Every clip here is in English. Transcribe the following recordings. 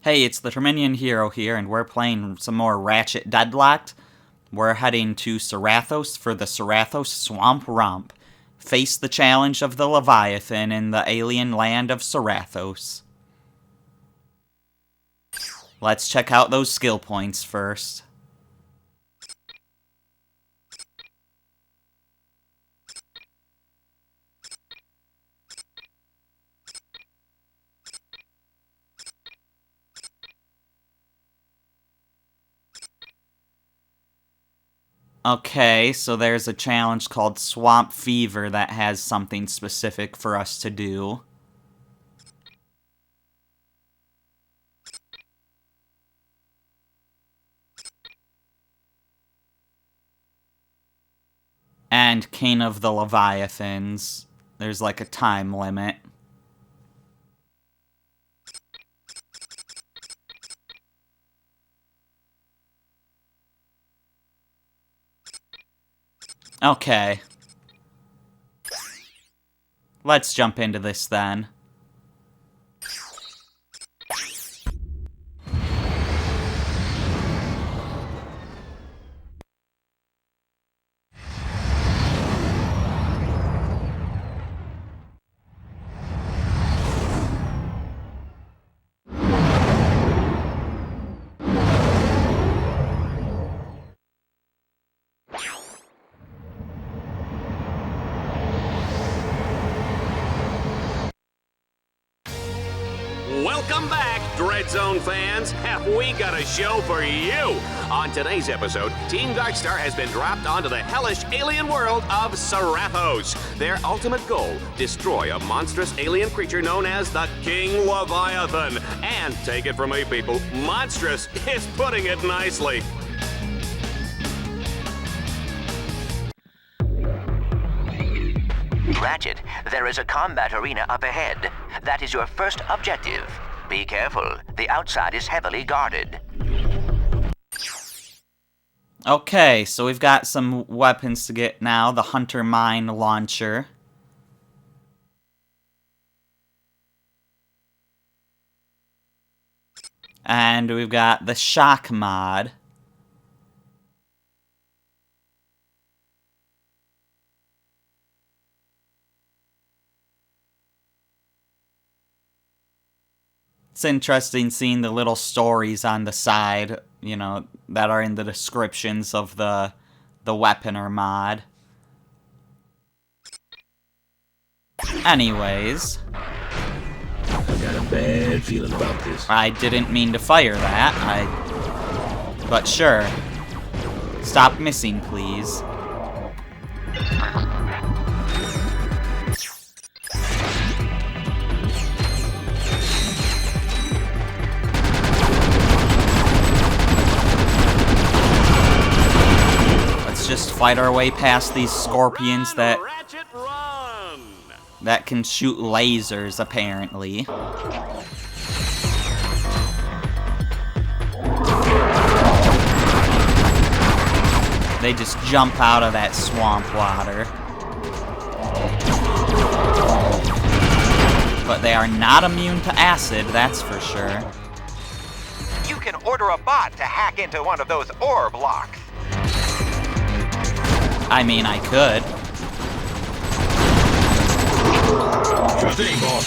Hey, it's the Terminian Hero here, and we're playing some more Ratchet Deadlocked. We're heading to Sarathos for the Sarathos Swamp Romp. Face the challenge of the Leviathan in the alien land of Sarathos. Let's check out those skill points first. Okay, so there's a challenge called Swamp Fever that has something specific for us to do. And King of the Leviathans. There's like a time limit. Okay. Let's jump into this then. Welcome back, Dread Zone fans. Have we got a show for you? On today's episode, Team Darkstar has been dropped onto the hellish alien world of Sarathos. Their ultimate goal, destroy a monstrous alien creature known as the King Leviathan. And take it from me, people, monstrous is putting it nicely. Ratchet, there is a combat arena up ahead. That is your first objective. Be careful. The outside is heavily guarded. Okay, so we've got some weapons to get now. The Hunter Mine Launcher. And we've got the Shock Mod. It's interesting seeing the little stories on the side, you know, that are in the descriptions of the weapon or mod. Anyways. I got a bad feeling about this. I didn't mean to fire that. But sure. Stop missing, please. Just fight our way past these scorpions that can shoot lasers, apparently. They just jump out of that swamp water. But they are not immune to acid, that's for sure. You can order a bot to hack into one of those orb locks. I mean, I could. Sure thing, boss.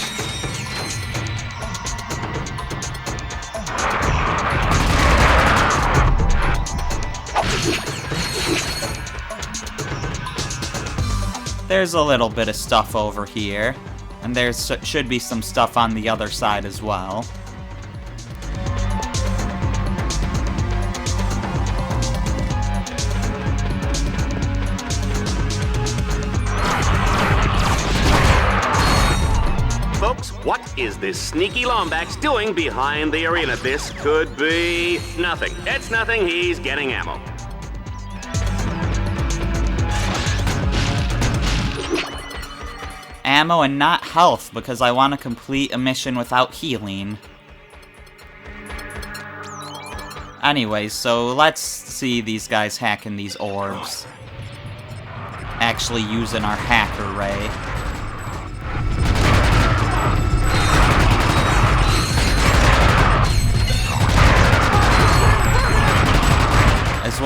There's a little bit of stuff over here, and there should be some stuff on the other side as well. Folks, what is this sneaky Lombax doing behind the arena? This could be nothing. It's nothing. He's getting ammo. Ammo and not health, because I want to complete a mission without healing. Anyways, so let's see these guys hacking these orbs. Actually using our hacker ray.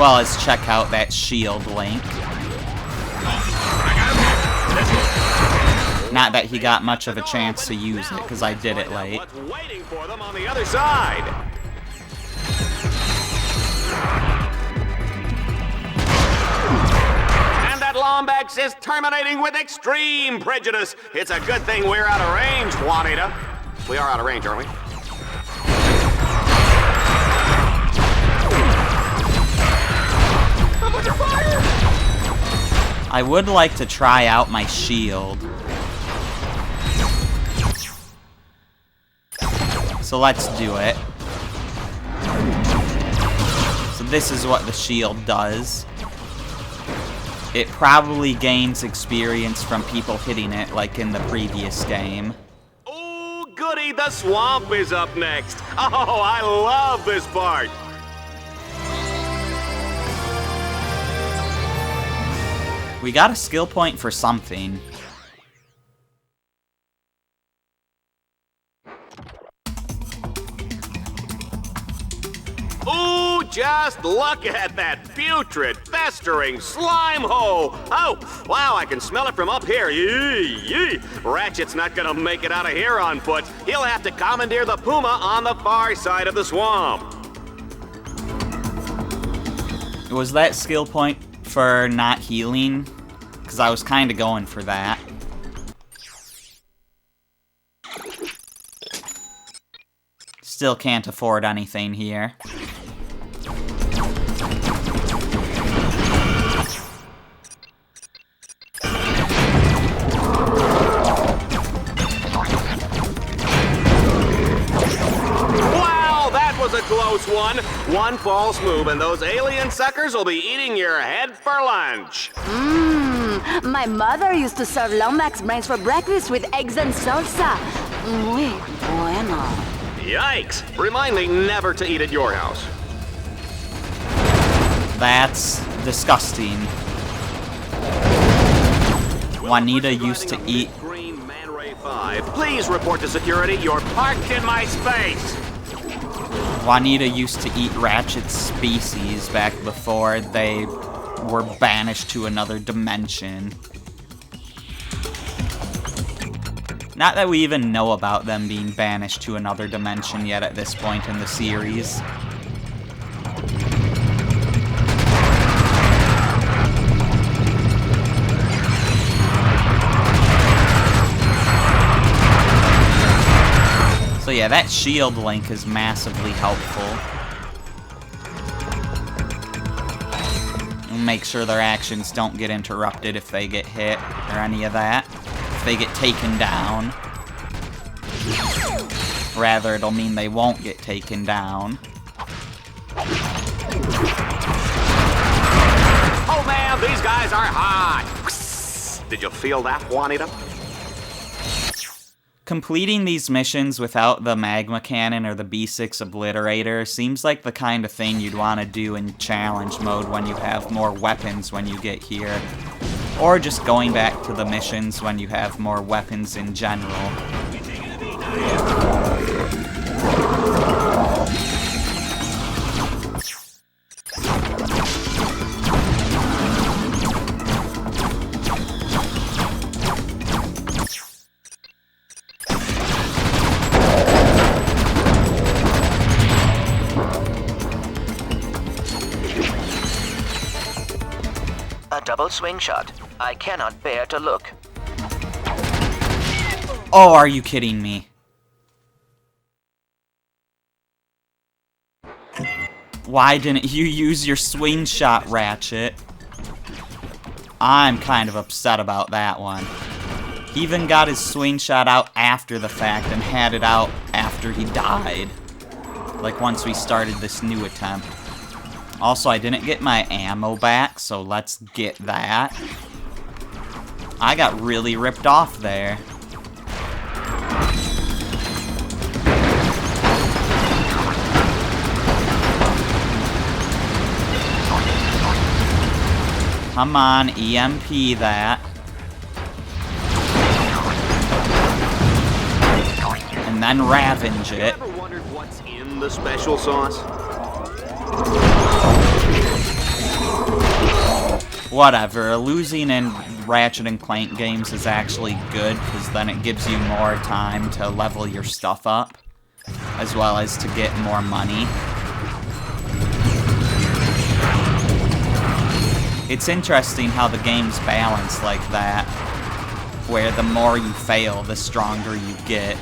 well as check out that shield link. Not that he got much of a chance to use it, because I did it late. What's waiting for them on the other side? And that Lombax is terminating with extreme prejudice. It's a good thing we're out of range, Juanita. We are out of range, aren't we? I would like to try out my shield. So let's do it. So this is what the shield does. It probably gains experience from people hitting it like in the previous game. Oh, goody, the swamp is up next. Oh, I love this part. We got a skill point for something. Ooh, just look at that putrid, festering slime hole. Oh, wow, I can smell it from up here. Yee, yee. Ratchet's not gonna make it out of here on foot. He'll have to commandeer the puma on the far side of the swamp. Was that skill point for not healing? Because I was kind of going for that. Still can't afford anything here. Was a close one. One false move and those alien suckers will be eating your head for lunch. My mother used to serve Lombax brains for breakfast with eggs and salsa. Muy bueno. Yikes! Remind me never to eat at your house. That's disgusting. Juanita used to eat... Green Man Ray 5. Please report to security. You're parked in my space. Juanita used to eat Ratchet's species back before they were banished to another dimension. Not that we even know about them being banished to another dimension yet at this point in the series. So yeah, that shield link is massively helpful. Make sure their actions don't get interrupted if they get hit or any of that. If they get taken down. Rather, it'll mean they won't get taken down. Oh man, these guys are hot! Did you feel that, Juanita? Completing these missions without the magma cannon or the B6 obliterator seems like the kind of thing you'd want to do in challenge mode when you have more weapons when you get here. Or just going back to the missions when you have more weapons in general. A double swing shot. I cannot bear to look. Oh, are you kidding me? Why didn't you use your swing shot, Ratchet? I'm kind of upset about that one. He even got his swing shot out after the fact and had it out after he died. Like once we started this new attempt. Also, I didn't get my ammo back, so let's get that. I got really ripped off there. Come on, EMP that. And then ravenge it. Ever wondered what's in the special sauce? Whatever, losing in Ratchet and Clank games is actually good, because then it gives you more time to level your stuff up, as well as to get more money. It's interesting how the game's balanced like that, where the more you fail, the stronger you get.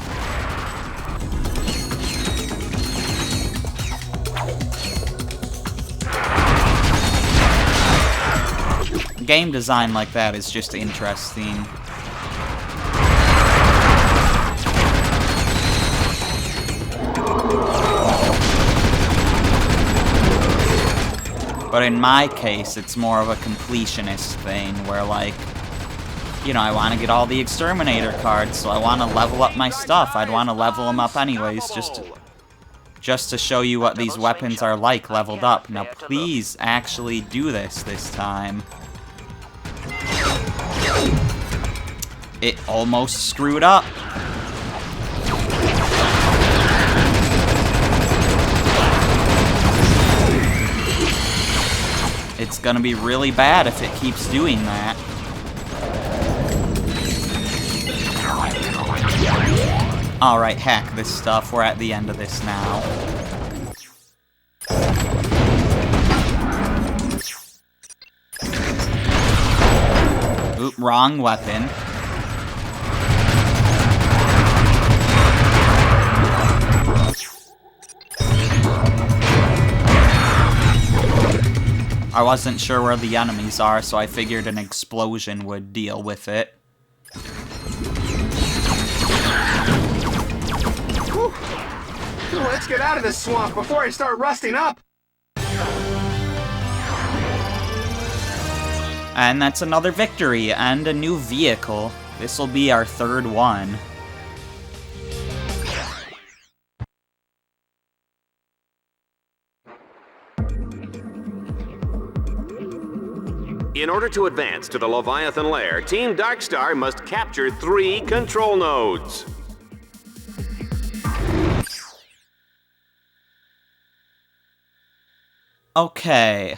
Game design like that is just interesting. But in my case, it's more of a completionist thing, where like, you know, I want to get all the Exterminator cards, so I want to level up my stuff. I'd want to level them up anyways, just to show you what these weapons are like leveled up. Now please actually do this time. It almost screwed up. It's gonna be really bad if it keeps doing that. Alright, hack this stuff. We're at the end of this now. Oop, wrong weapon. I wasn't sure where the enemies are, so I figured an explosion would deal with it. Whew. Let's get out of this swamp before I start rusting up! And that's another victory, and a new vehicle. This'll be our third one. In order to advance to the Leviathan lair, Team Darkstar must capture 3 control nodes. Okay.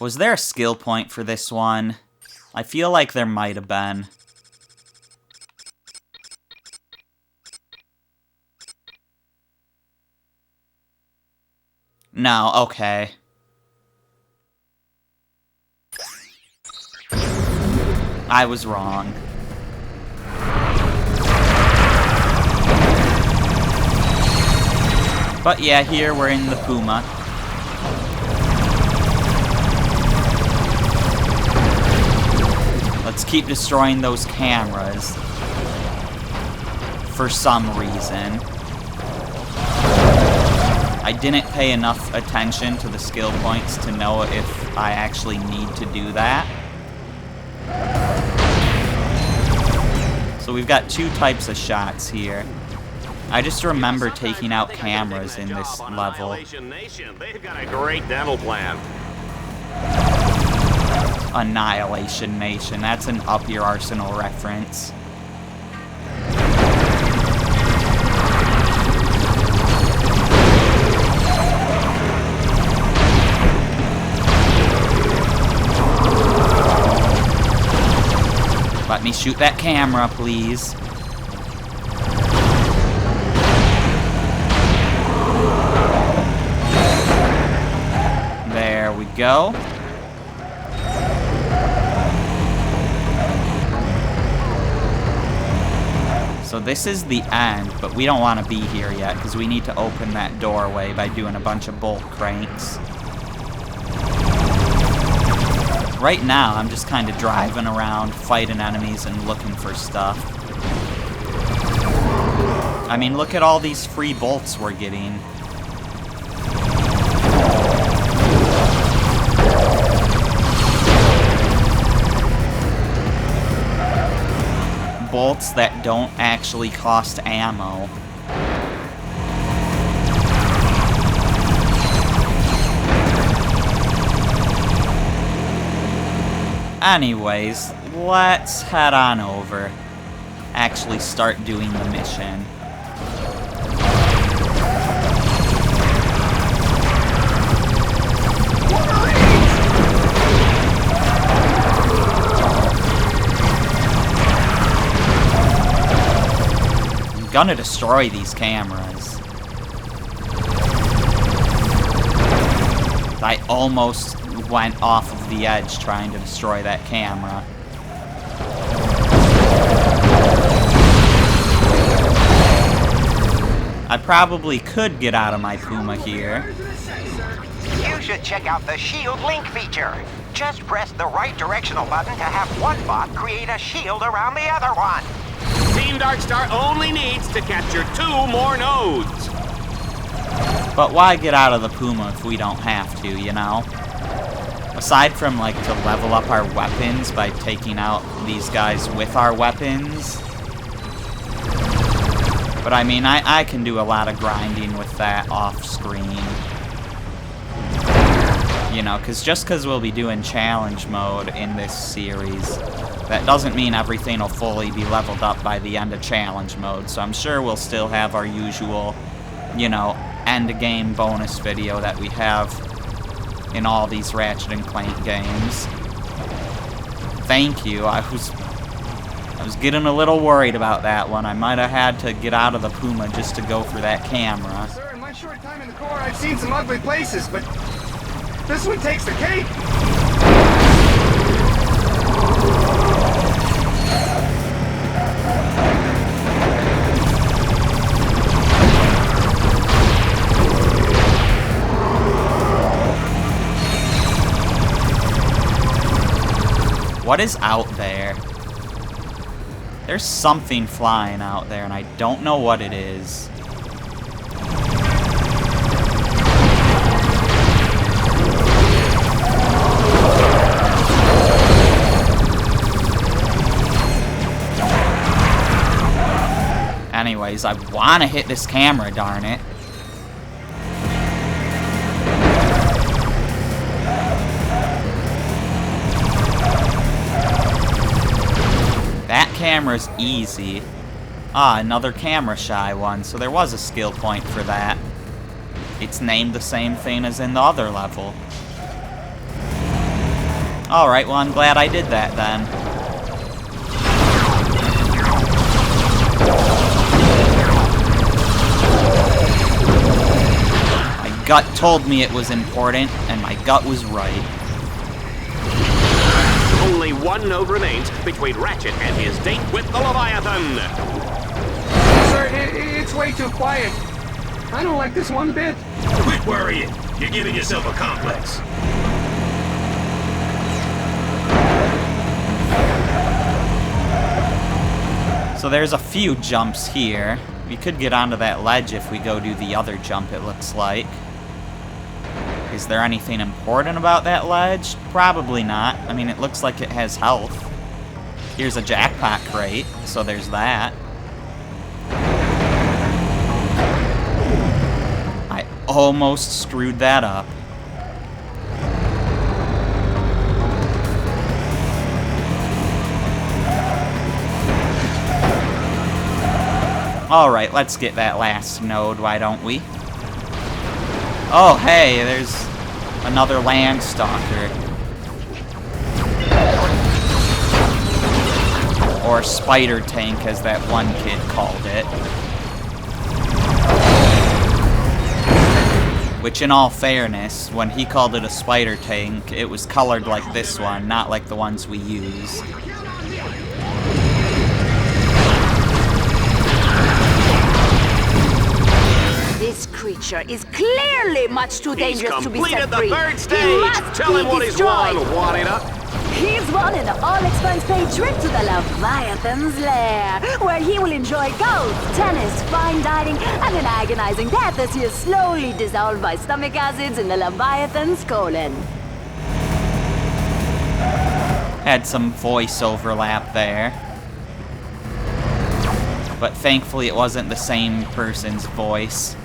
Was there a skill point for this one? I feel like there might have been. No, okay. I was wrong. But yeah, here we're in the Puma. Let's keep destroying those cameras. For some reason. I didn't pay enough attention to the skill points to know if I actually need to do that. So we've got 2 types of shots here. I just remember taking out cameras in this level. They've got a great dental plan. Annihilation Nation, that's an Up Your Arsenal reference. Let me shoot that camera, please. There we go. So this is the end, but we don't want to be here yet, because we need to open that doorway by doing a bunch of bolt cranks. Right now, I'm just kind of driving around, fighting enemies, and looking for stuff. I mean, look at all these free bolts we're getting. Bolts that don't actually cost ammo. Anyways, let's head on over. Actually start doing the mission. gonna destroy these cameras. I almost went off of the edge trying to destroy that camera. I probably could get out of my Puma here. You should check out the shield link feature. Just press the right directional button to have one bot create a shield around the other one. Team Darkstar only needs to capture 2 more nodes. But why get out of the Puma if we don't have to, you know? Aside from, like, to level up our weapons by taking out these guys with our weapons. But I mean, I can do a lot of grinding with that off-screen. You know, just because we'll be doing challenge mode in this series, that doesn't mean everything will fully be leveled up by the end of challenge mode. So I'm sure we'll still have our usual, you know, end-game bonus video that we have in all these Ratchet and Clank games. Thank you. I was getting a little worried about that one. I might have had to get out of the Puma just to go for that camera. Sir, in my short time in the Corps, I've seen some ugly places, but this one takes the cake. What is out there? There's something flying out there, and I don't know what it is. Anyways, I want to hit this camera, darn it. That camera's easy. Ah, another camera shy one, so there was a skill point for that. It's named the same thing as in the other level. Alright, well I'm glad I did that then. My gut told me it was important, and my gut was right. Only 1 node remains between Ratchet and his date with the Leviathan. Sir, it's way too quiet. I don't like this one bit. Quit worrying. You're giving yourself a complex. So there's a few jumps here. We could get onto that ledge if we go do the other jump, it looks like. Is there anything important about that ledge? Probably not. I mean, it looks like it has health. Here's a jackpot crate, so there's that. I almost screwed that up. Alright, let's get that last node, why don't we? Oh, hey, there's another land stalker. Or spider tank, as that one kid called it. Which, in all fairness, when he called it a spider tank, it was colored like this one, not like the ones we use. This creature is clearly much too dangerous to be set free. He's completed the 3rd He stage. must Tell him be what he's destroyed. won, Juanita. He's won an all-expense-paid trip to the Leviathan's lair, where he will enjoy golf, tennis, fine dining, and an agonizing death as he is slowly dissolved by stomach acids in the Leviathan's colon. Had some voice overlap there. But thankfully it wasn't the same person's voice.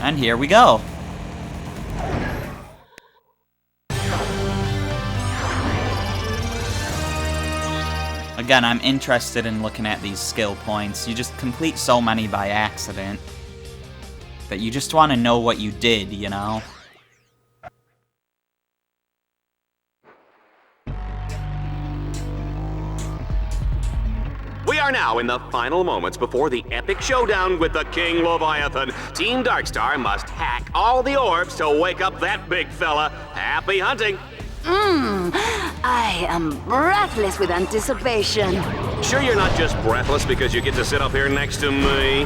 And here we go. Again, I'm interested in looking at these skill points. You just complete so many by accident that you just want to know what you did, you know? are now in the final moments before the epic showdown with the King Leviathan. Team Darkstar must hack all the orbs to wake up that big fella. Happy hunting! I am breathless with anticipation. Sure you're not just breathless because you get to sit up here next to me?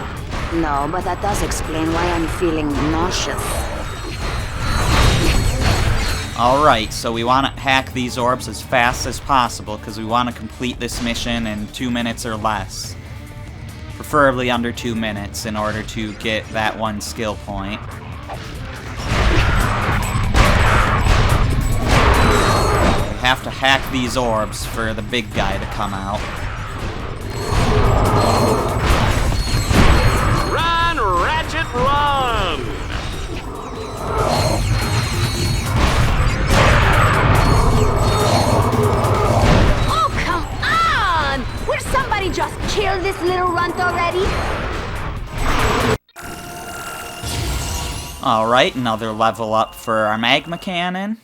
No, but that does explain why I'm feeling nauseous. Alright, so we want to hack these orbs as fast as possible because we want to complete this mission in 2 minutes or less. Preferably under 2 minutes in order to get that one skill point. We have to hack these orbs for the big guy to come out. Run, Ratchet, run! Oh, come on! Will somebody just kill this little runt already? Alright, another level up for our magma cannon.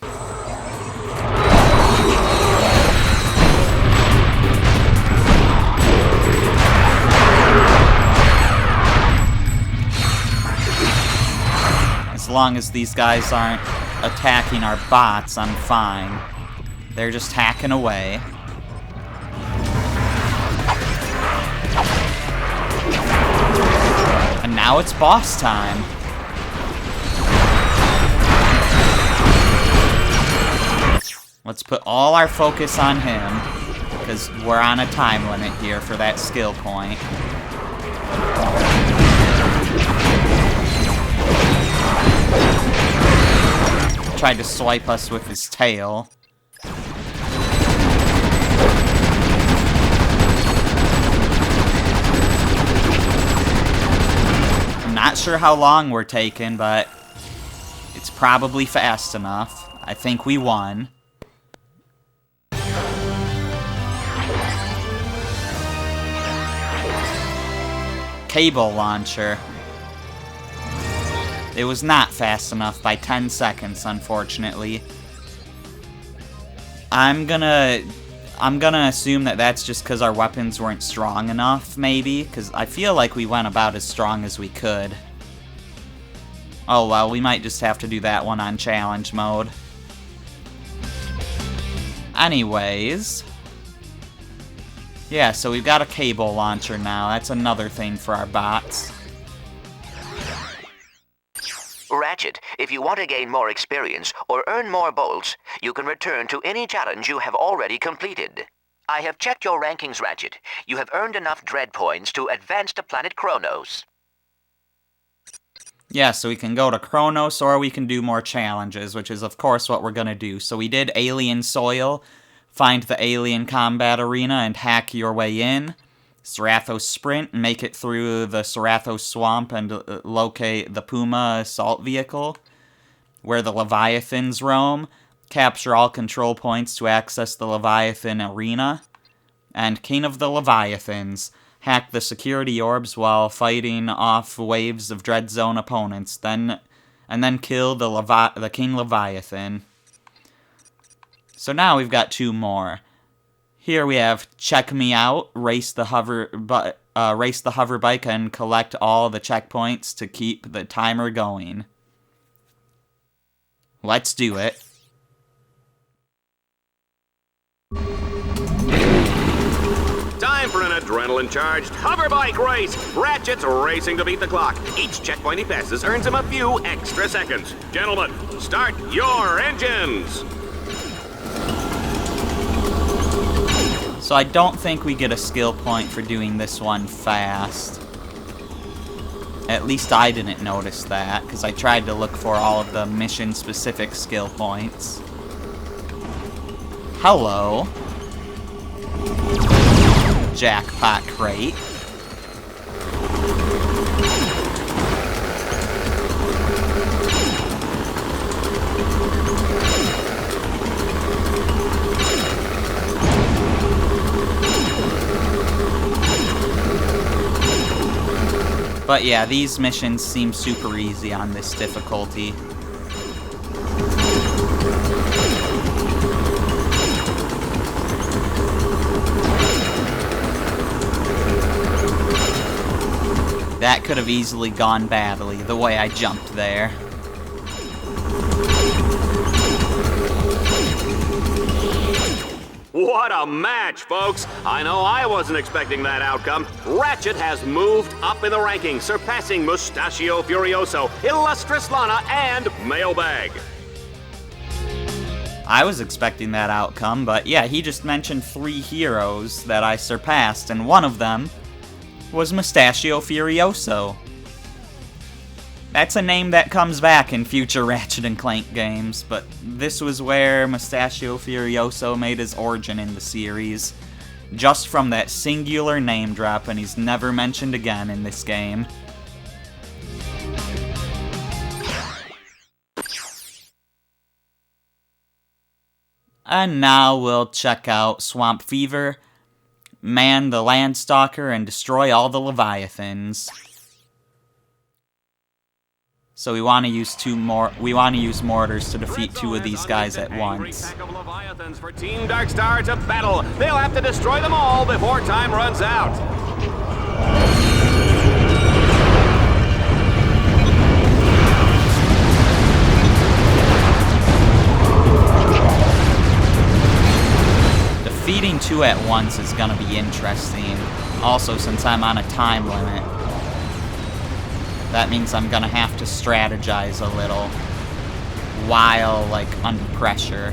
As long as these guys aren't attacking our bots, I'm fine. They're just hacking away. And now it's boss time. Let's put all our focus on him, because we're on a time limit here for that skill point. Tried to swipe us with his tail. I'm not sure how long we're taking, but it's probably fast enough. I think we won. Cable launcher. It was not fast enough by 10 seconds, unfortunately. I'm gonna assume that that's just because our weapons weren't strong enough, maybe, because I feel like we went about as strong as we could. Oh well, we might just have to do that one on challenge mode. Anyways. Yeah, so we've got a cable launcher now. That's another thing for our bots. Ratchet, if you want to gain more experience or earn more bolts, you can return to any challenge you have already completed. I have checked your rankings, Ratchet. You have earned enough dread points to advance to planet Kronos. Yeah, so we can go to Kronos or we can do more challenges, which is of course what we're gonna do. So we did Alien Soil, find the alien combat arena and hack your way in. Sarathos Sprint, make it through the Sarathos Swamp and locate the Puma assault vehicle, where the Leviathans roam. Capture all control points to access the Leviathan arena. And King of the Leviathans, hack the security orbs while fighting off waves of Dread Zone opponents, and then kill the King Leviathan. So now we've got 2 more. Here we have Check Me Out, race the hover bike and collect all the checkpoints to keep the timer going. Let's do it. Time for an adrenaline-charged hover bike race. Ratchet's racing to beat the clock. Each checkpoint he passes earns him a few extra seconds. Gentlemen, start your engines! So I don't think we get a skill point for doing this one fast. At least I didn't notice that, because I tried to look for all of the mission-specific skill points. Hello. Jackpot crate. But yeah, these missions seem super easy on this difficulty. That could have easily gone badly, the way I jumped there. What a match, folks! I know I wasn't expecting that outcome. Ratchet has moved up in the rankings, surpassing Mustachio Furioso, Illustrious Lana, and Mailbag. I was expecting that outcome, but yeah, he just mentioned 3 heroes that I surpassed, and one of them was Mustachio Furioso. That's a name that comes back in future Ratchet & Clank games, but this was where Mustachio Furioso made his origin in the series, just from that singular name drop, and he's never mentioned again in this game. And now we'll check out Swamp Fever, man the Landstalker, and destroy all the Leviathans. So we want to use mortars to defeat 2 of these guys at once. Pack of Leviathans for Team Darkstar to battle. They'll have to destroy them all before time runs out. Defeating 2 at once is gonna be interesting. Also, since I'm on a time limit, that means I'm gonna have to strategize a little while, like, under pressure.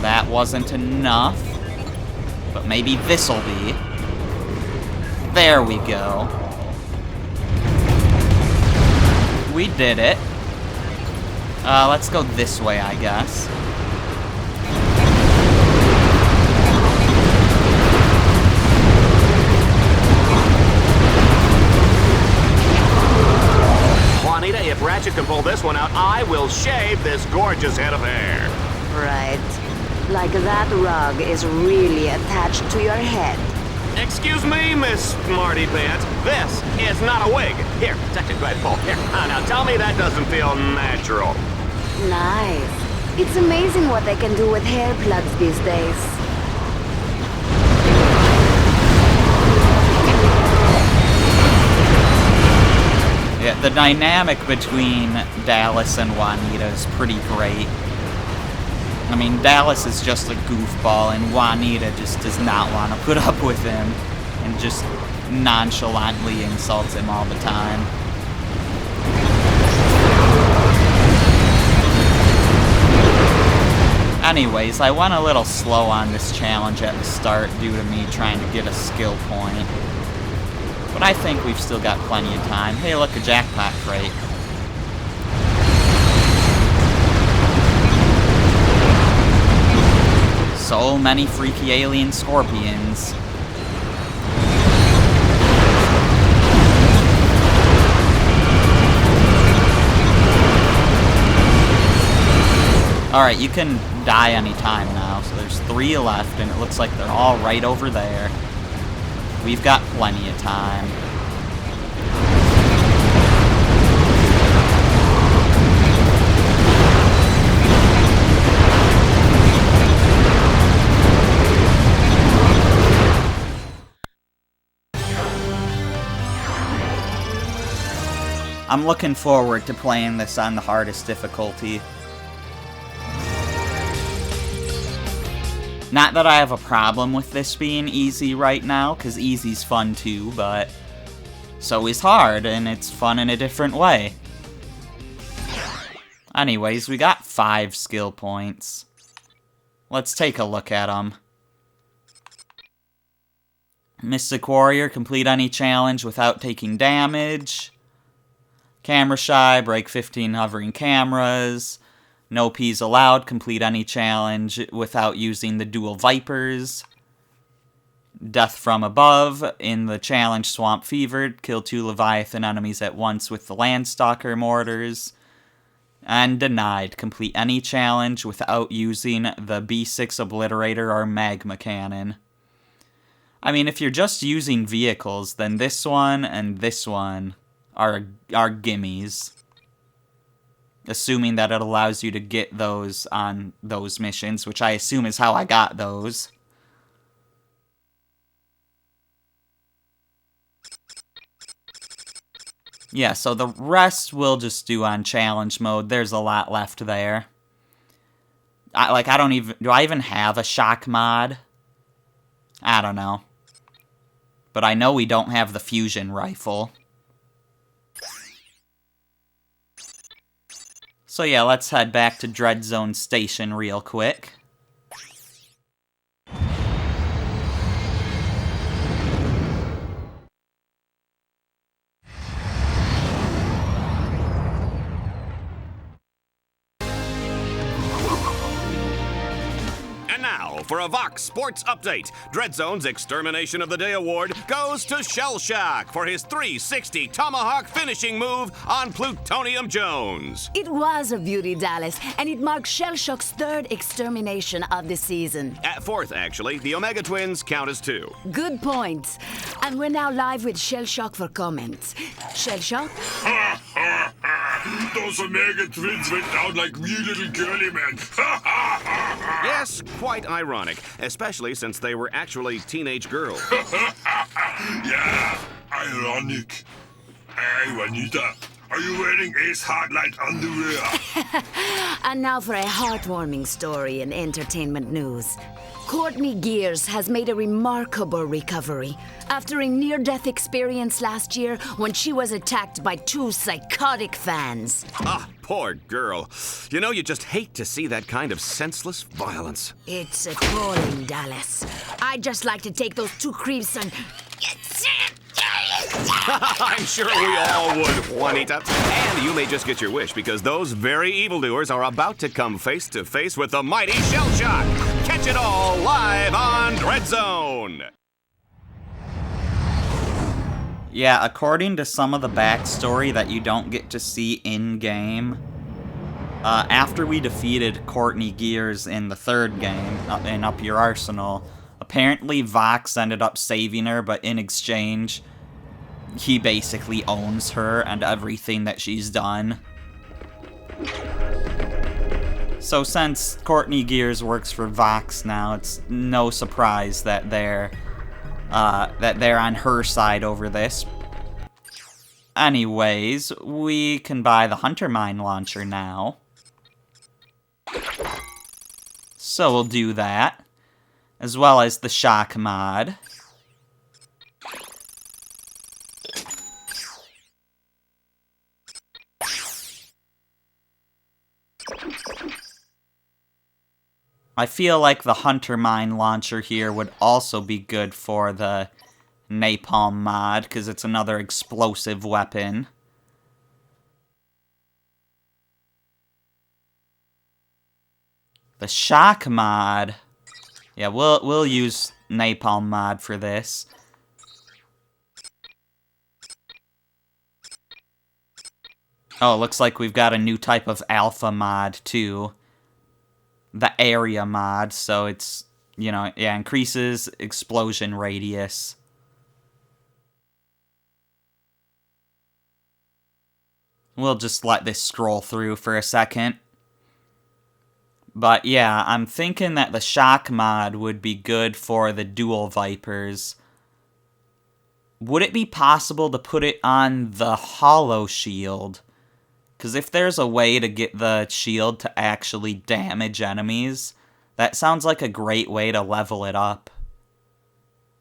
That wasn't enough, but maybe this'll be. There we go. We did it. Let's go this way, I guess. Juanita, if Ratchet can pull this one out, I will shave this gorgeous head of hair. Right. Like that rug is really attached to your head. Excuse me, Miss Smarty Pants. This is not a wig. Here, take it, go ahead, pull. Here, now tell me that doesn't feel natural. Nice. It's amazing what they can do with hair plugs these days. Yeah, the dynamic between Dallas and Juanita is pretty great. I mean, Dallas is just a goofball, and Juanita just does not want to put up with him, and just nonchalantly insults him all the time. Anyways, I went a little slow on this challenge at the start due to me trying to get a skill point. But I think we've still got plenty of time. Hey, look, a jackpot crate. So many freaky alien scorpions. Alright, you can die anytime now, so there's 3 left, and it looks like they're all right over there. We've got plenty of time. I'm looking forward to playing this on the hardest difficulty. Not that I have a problem with this being easy right now, because easy's fun too, but so is hard, and it's fun in a different way. Anyways, we got 5 skill points. Let's take a look at them. Mystic Warrior, complete any challenge without taking damage. Camera Shy, break 15 hovering cameras. No Ps allowed, complete any challenge without using the dual Vipers. Death from Above, in the challenge Swamp Fever, kill 2 Leviathan enemies at once with the Landstalker mortars. And Denied, complete any challenge without using the B6 Obliterator or Magma Cannon. I mean, if you're just using vehicles, then this one and this one are gimmies. Assuming that it allows you to get those on those missions, which I assume is how I got those. Yeah, so the rest we'll just do on challenge mode. There's a lot left there. Do I even have a shock mod? I don't know. But I know we don't have the fusion rifle. So yeah, let's head back to Dread Zone Station real quick. For a Vox Sports Update, Dread Zone's Extermination of the Day award goes to Shell Shock for his 360 Tomahawk finishing move on Plutonium Jones. It was a beauty, Dallas, and it marks Shell Shock's third extermination of the season. At fourth, actually. The Omega Twins count as 2. Good point. And we're now live with Shell Shock for comments. Shell Shock? Those Omega Twins went down like wee little girly men. Yes, quite ironic, especially since they were actually teenage girls. Yeah, ironic. Hey, Juanita, are you wearing Ace Hardlight underwear? And now for a heartwarming story in entertainment news. Courtney Gears has made a remarkable recovery after a near-death experience last year when she was attacked by 2 psychotic fans. Ah, poor girl. You know, you just hate to see that kind of senseless violence. It's appalling, Dallas. I'd just like to take those 2 creeps and... I'm sure we all would, Juanita. And you may just get your wish, because those very evildoers are about to come face to face with the mighty Shell Shock. Catch it all live on Dread Zone. Yeah, according to some of the backstory that you don't get to see in-game, after we defeated Courtney Gears in the 3rd game, in Up Your Arsenal, apparently Vox ended up saving her, but in exchange, he basically owns her and everything that she's done. So since Courtney Gears works for Vox now, it's no surprise that they're on her side over this. Anyways, we can buy the Hunter Mine launcher now. So we'll do that, as well as the shock mod. I feel like the Hunter Mine launcher here would also be good for the Napalm mod, because it's another explosive weapon. The shock mod, yeah, we'll use Napalm mod for this. Oh, looks like we've got a new type of alpha mod too. The area mod, so it's, you know, yeah, increases explosion radius. We'll just let this scroll through for a second. But yeah, I'm thinking that the shock mod would be good for the dual Vipers. Would it be possible to put it on the hollow shield? Because if there's a way to get the shield to actually damage enemies, that sounds like a great way to level it up.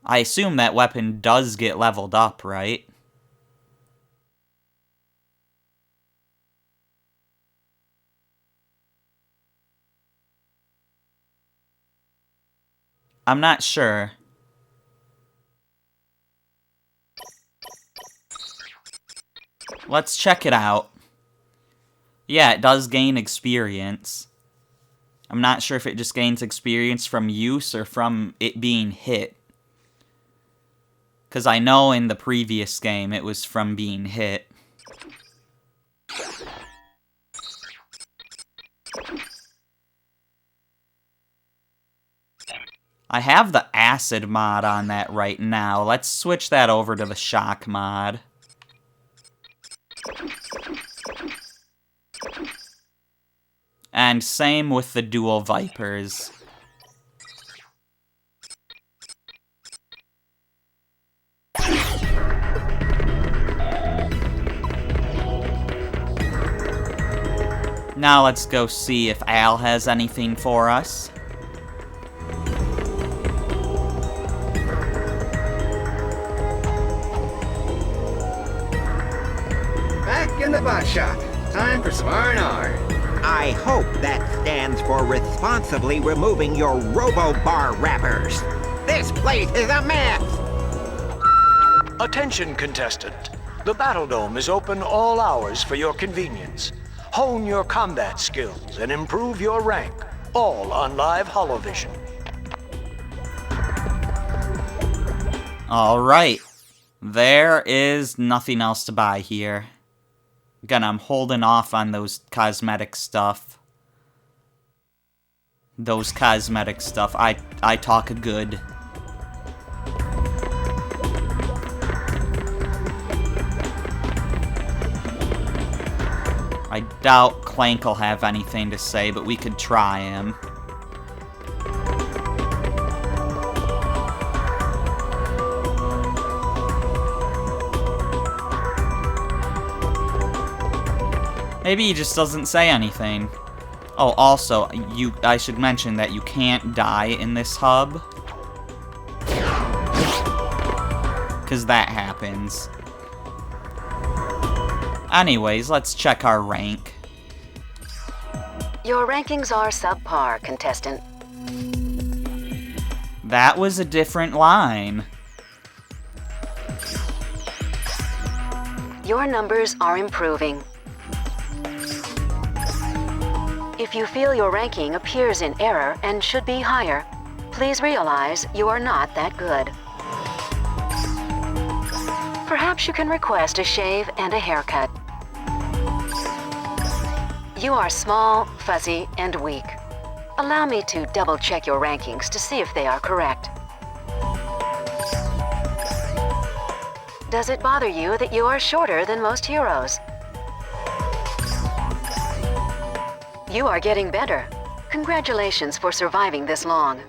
I assume that weapon does get leveled up, right? I'm not sure. Let's check it out. Yeah, it does gain experience. I'm not sure if it just gains experience from use or from it being hit. Because I know in the previous game it was from being hit. I have the acid mod on that right now. Let's switch that over to the shock mod. And same with the dual Vipers. Now let's go see if Al has anything for us. Back in the bot shop. Time for some R&R. I hope that stands for responsibly removing your robo-bar wrappers. This place is a mess! Attention, contestant. The Battle Dome is open all hours for your convenience. Hone your combat skills and improve your rank, all on live holovision. Alright. There is nothing else to buy here. Again, I'm holding off on those cosmetic stuff. I talk good. I doubt Clank will have anything to say, but we could try him. Maybe he just doesn't say anything. Oh, also, I should mention that you can't die in this hub. 'Cause that happens. Anyways, let's check our rank. Your rankings are subpar, contestant. That was a different line. Your numbers are improving. If you feel your ranking appears in error and should be higher, please realize you are not that good. Perhaps you can request a shave and a haircut. You are small, fuzzy, and weak. Allow me to double-check your rankings to see if they are correct. Does it bother you that you are shorter than most heroes? You are getting better. Congratulations for surviving this long.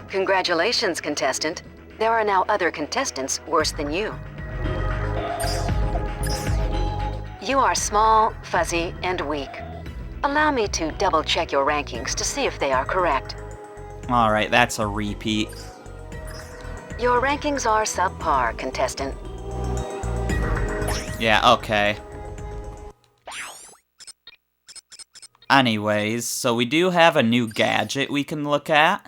Congratulations, contestant. There are now other contestants worse than you. You are small, fuzzy, and weak. Allow me to double-check your rankings to see if they are correct. Alright, that's a repeat. Your rankings are subpar, contestant. Yeah, okay. Anyways, so we do have a new gadget we can look at.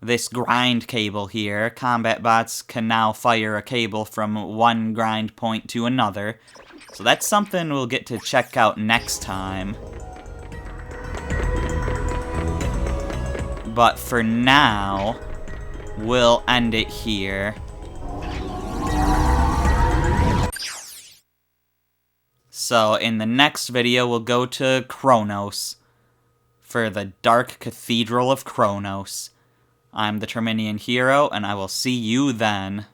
This grind cable here. Combat bots can now fire a cable from one grind point to another. So that's something we'll get to check out next time. But for now, we'll end it here. So in the next video, we'll go to Kronos for the Dark Cathedral of Kronos. I'm the Terminian Hero, and I will see you then.